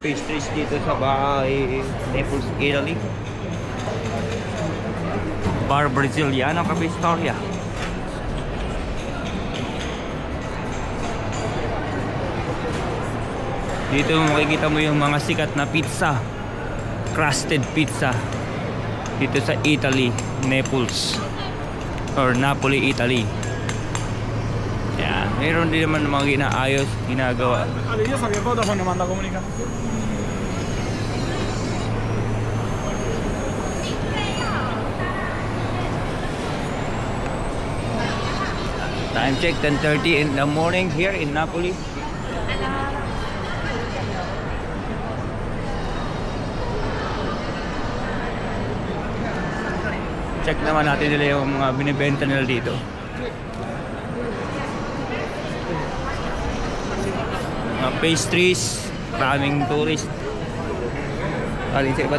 Pastries dito sa bahay Naples, Italy. Bar Braziliano Capistoria. Dito makikita mo yung mga sikat na pizza, crusted pizza dito sa Italy, Naples or Napoli, Italy. Yan, meron din naman mga ginaayos, ginagawa. Io so che Vodafone manda comunicazione. Time check 10:30 in the morning here in Napoli. Check naman natin nila yung mga binibenta nila dito. Mga pastries, maraming tourist. Galing sa iba't